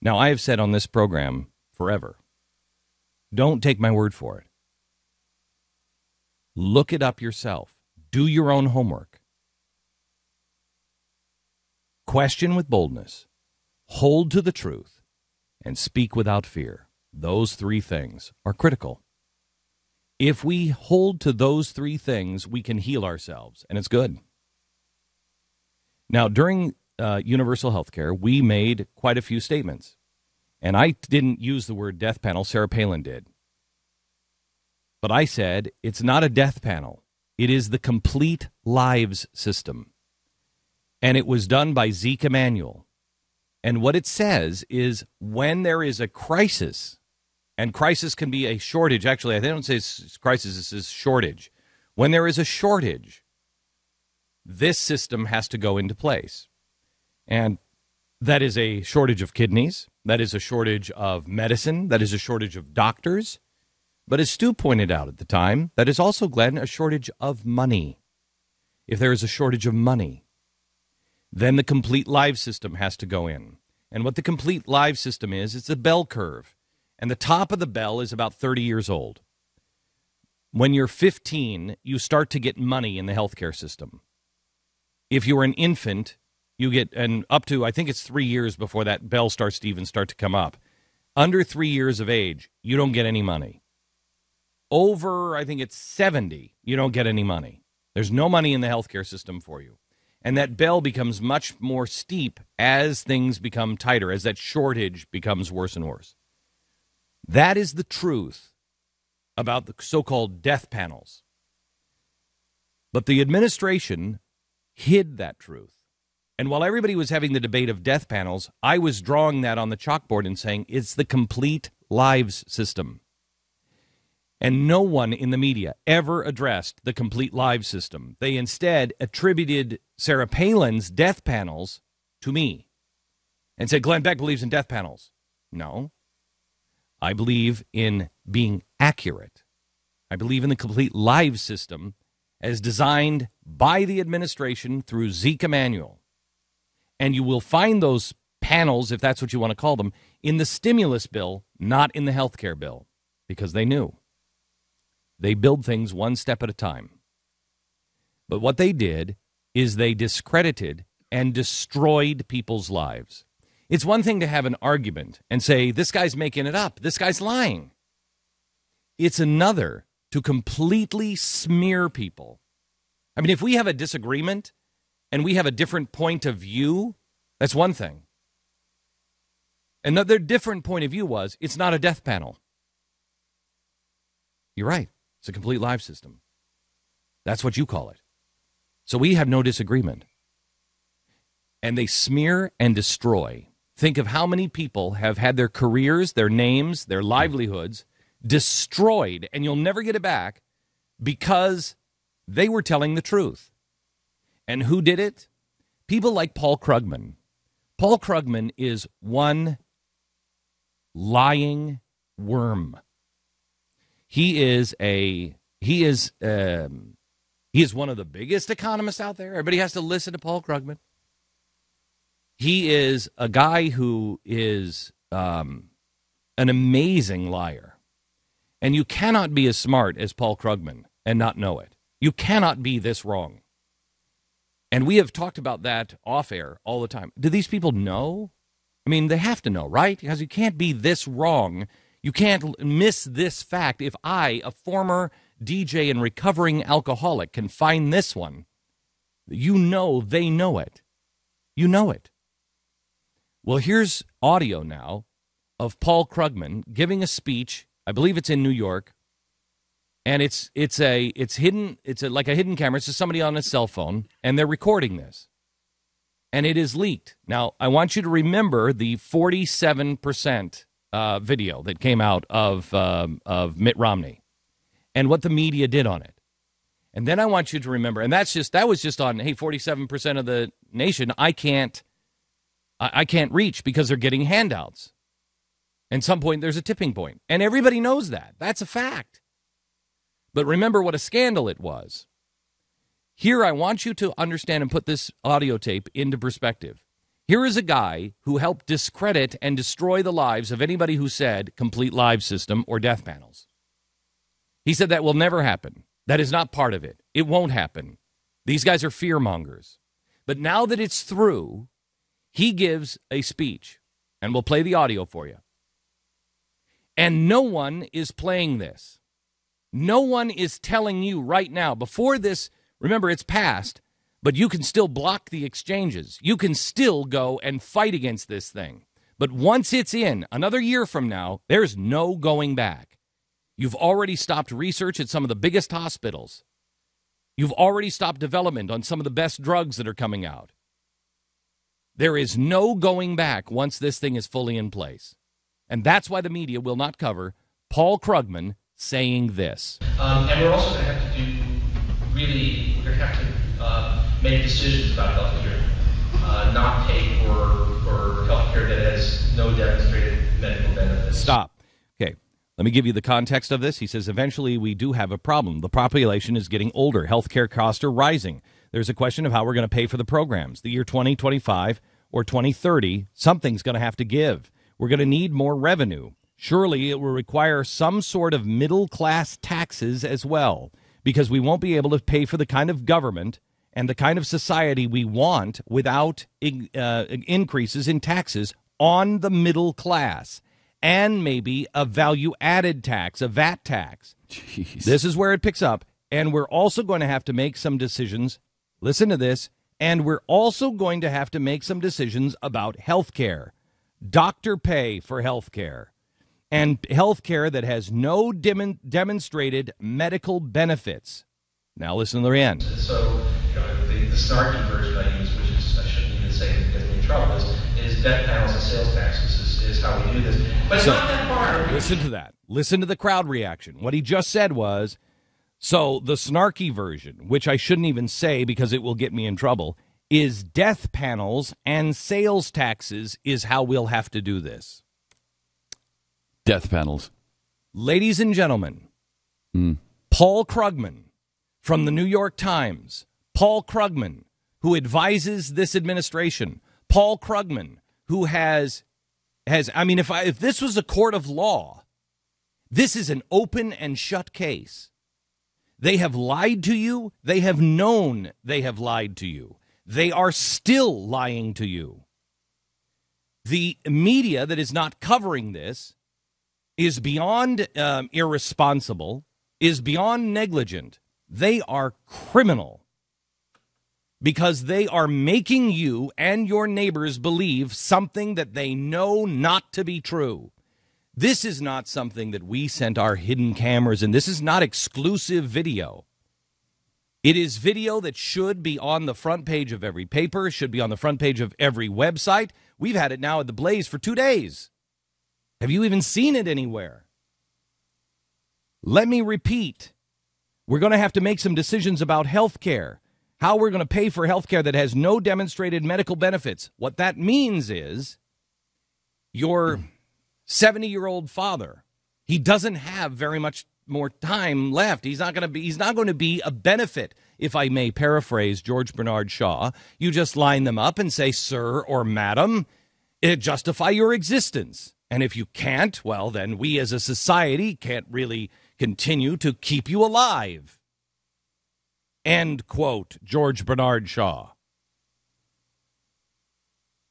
Now, I have said on this program forever, don't take my word for it. Look it up yourself. Do your own homework. Question with boldness. Hold to the truth. And speak without fear. Those three things are critical. If we hold to those three things, we can heal ourselves, and it's good. Now, during universal health care, we made quite a few statements. And I didn't use the word death panel. Sarah Palin did. But I said it's not a death panel. It is the complete lives system. And it was done by Zeke Emanuel. And what it says is when there is a crisis, and crisis can be a shortage. Actually, I don't say it's crisis, this is shortage. When there is a shortage, this system has to go into place. And that is a shortage of kidneys. That is a shortage of medicine. That is a shortage of doctors. But as Stu pointed out at the time, that is also, Glenn, a shortage of money. If there is a shortage of money, then the complete live system has to go in. And what the complete live system is, it's a bell curve. And the top of the bell is about 30 years old. When you're 15, you start to get money in the healthcare system. If you're an infant, you get, and up to, I think it's 3 years before that bell starts to even start to come up. Under 3 years of age, you don't get any money. Over, I think it's 70, you don't get any money. There's no money in the healthcare system for you. And that bell becomes much more steep as things become tighter, as that shortage becomes worse and worse. That is the truth about the so-called death panels. But the administration hid that truth. And while everybody was having the debate of death panels, I was drawing that on the chalkboard and saying it's the complete lives system. And no one in the media ever addressed the complete lives system. They instead attributed Sarah Palin's death panels to me and said, Glenn Beck believes in death panels. No. I believe in being accurate. I believe in the complete lives system as designed by the administration through Zeke Emanuel. And you will find those panels, if that's what you want to call them, in the stimulus bill, not in the health care bill, because they knew. They build things one step at a time. But what they did is they discredited and destroyed people's lives. It's one thing to have an argument and say, this guy's making it up, this guy's lying. It's another to completely smear people. I mean, if we have a disagreement and we have a different point of view, that's one thing. Another different point of view was, it's not a death panel. You're right. It's a complete live system. That's what you call it. So we have no disagreement. And they smear and destroy. Think of how many people have had their careers, their names, their livelihoods destroyed, and you'll never get it back because they were telling the truth. And who did it? People like Paul Krugman. Paul Krugman is one lying worm. He is one of the biggest economists out there. Everybody has to listen to Paul Krugman. He is a guy who is an amazing liar. And you cannot be as smart as Paul Krugman and not know it. You cannot be this wrong. And we have talked about that off air all the time. Do these people know? I mean, they have to know, right? Because you can't be this wrong. You can't miss this fact. If I, a former DJ and recovering alcoholic, can find this one, you know they know it. You know it. Well, here's audio now of Paul Krugman giving a speech. I believe it's in New York, and it's hidden. It's like a hidden camera. It's just somebody on a cell phone, and they're recording this, and it is leaked. Now, I want you to remember the 47% video that came out of Mitt Romney and what the media did on it. And then I want you to remember, and that was just on, hey, 47% of the nation I can't reach because they're getting handouts. And some point there's a tipping point. And everybody knows that. That's a fact. But remember what a scandal it was. Here I want you to understand and put this audio tape into perspective. Here is a guy who helped discredit and destroy the lives of anybody who said complete live system or death panels. He said that will never happen. That is not part of it. It won't happen. These guys are fear mongers. But now that it's through, he gives a speech, and we'll play the audio for you. And no one is playing this. No one is telling you right now, before this, remember it's passed, but you can still block the exchanges. You can still go and fight against this thing. But once it's in, another year from now, there's no going back. You've already stopped research at some of the biggest hospitals. You've already stopped development on some of the best drugs that are coming out. There is no going back once this thing is fully in place. And that's why the media will not cover Paul Krugman saying this. And we're also going to have to we're going to have to make decisions about health care, not pay for health care that has no demonstrated medical benefits. Stop. Okay, let me give you the context of this. He says, eventually we do have a problem. The population is getting older. Healthcare costs are rising. There's a question of how we're going to pay for the programs. The year 2025 or 2030, something's going to have to give. We're going to need more revenue. Surely it will require some sort of middle-class taxes as well, because we won't be able to pay for the kind of government and the kind of society we want without increases in taxes on the middle class, and maybe a value-added tax, a VAT tax. Jeez. This is where it picks up, and we're also going to have to make some decisions. Listen to this, and we're also going to have to make some decisions about health care, doctor pay for health care, and health care that has no demonstrated medical benefits. Now listen to the end. So, the snarky version I use, which is, I shouldn't even say it gets me in trouble, is death panels and sales taxes is how we do this. But it's not that far. Listen to that. Listen to the crowd reaction. What he just said was, so the snarky version, which I shouldn't even say because it will get me in trouble, is death panels and sales taxes is how we'll have to do this. Death panels. Ladies and gentlemen, Paul Krugman from the New York Times, Paul Krugman, who advises this administration, Paul Krugman, who has I mean, if this was a court of law, this is an open and shut case. They have lied to you. They have known they have lied to you. They are still lying to you. The media that is not covering this is beyond irresponsible, is beyond negligent. They are criminal because they are making you and your neighbors believe something that they know not to be true. This is not something that we sent our hidden cameras in. This is not exclusive video. It is video that should be on the front page of every paper, should be on the front page of every website. We've had it now at The Blaze for 2 days. Have you even seen it anywhere? Let me repeat. We're going to have to make some decisions about health care, how we're going to pay for health care that has no demonstrated medical benefits. What that means is your 70-year-old father, he doesn't have very much more time left. He's not going to be a benefit. If I may paraphrase George Bernard Shaw, you just line them up and say, sir or madam, justify your existence. And if you can't, well, then we as a society can't really continue to keep you alive. End quote, George Bernard Shaw.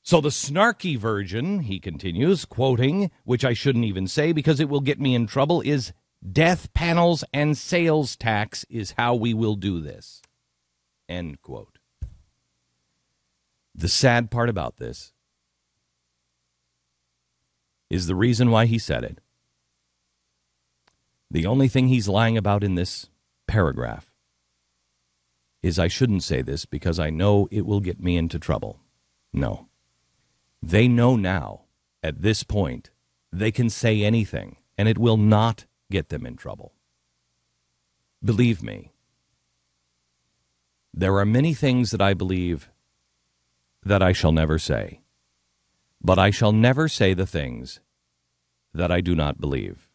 So the snarky version, he continues, quoting, which I shouldn't even say because it will get me in trouble, is death panels and sales tax is how we will do this. End quote. The sad part about this is the reason why he said it. The only thing he's lying about in this paragraph is I shouldn't say this because I know it will get me into trouble. No. They know now, at this point, they can say anything, and it will not get them in trouble. Believe me, there are many things that I believe that I shall never say, but I shall never say the things that I do not believe.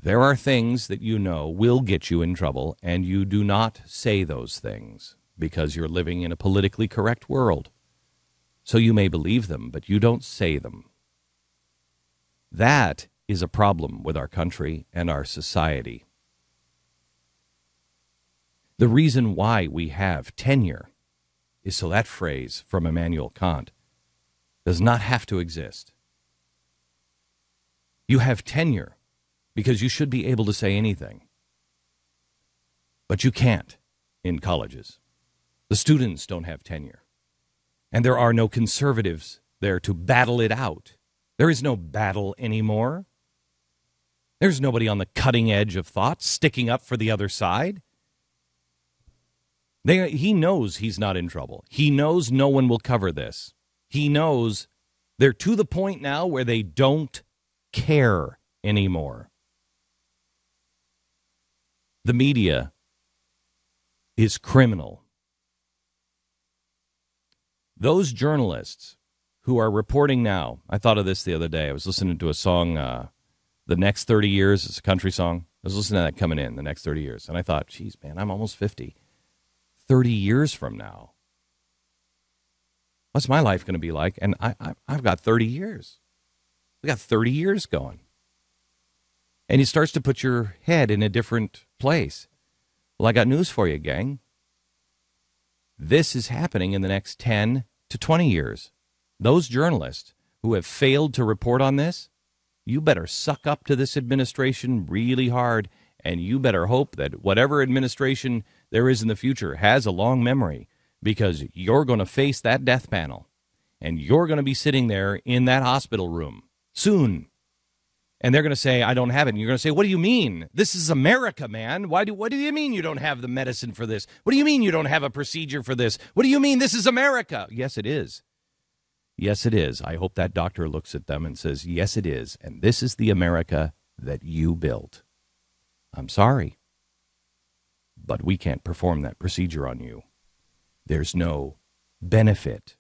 There are things that you know will get you in trouble, and you do not say those things because you're living in a politically correct world. So you may believe them, but you don't say them. That is a problem with our country and our society. The reason why we have tenure is so that phrase from Immanuel Kant does not have to exist. You have tenure because you should be able to say anything. But you can't in colleges. The students don't have tenure. And there are no conservatives there to battle it out. There is no battle anymore. There's nobody on the cutting edge of thought sticking up for the other side. He knows he's not in trouble. He knows no one will cover this. He knows they're to the point now where they don't care anymore. The media is criminal. Those journalists who are reporting now, I thought of this the other day. I was listening to a song, The Next 30 Years. It's a country song. I was listening to that coming in, The Next 30 Years. And I thought, geez, man, I'm almost 50. 30 years from now, what's my life going to be like? And I've got 30 years. We got 30 years going. And it starts to put your head in a different place. Well, I got news for you, gang. This is happening in the next 10 to 20 years. Those journalists who have failed to report on this, you better suck up to this administration really hard, and you better hope that whatever administration there is in the future has a long memory, because you're going to face that death panel, and you're going to be sitting there in that hospital room soon. And they're going to say, I don't have it. And you're going to say, what do you mean? This is America, man. What do you mean you don't have the medicine for this? What do you mean you don't have a procedure for this? What do you mean this is America? Yes, it is. Yes, it is. I hope that doctor looks at them and says, yes, it is. And this is the America that you built. I'm sorry, but we can't perform that procedure on you. There's no benefit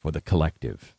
for the collective.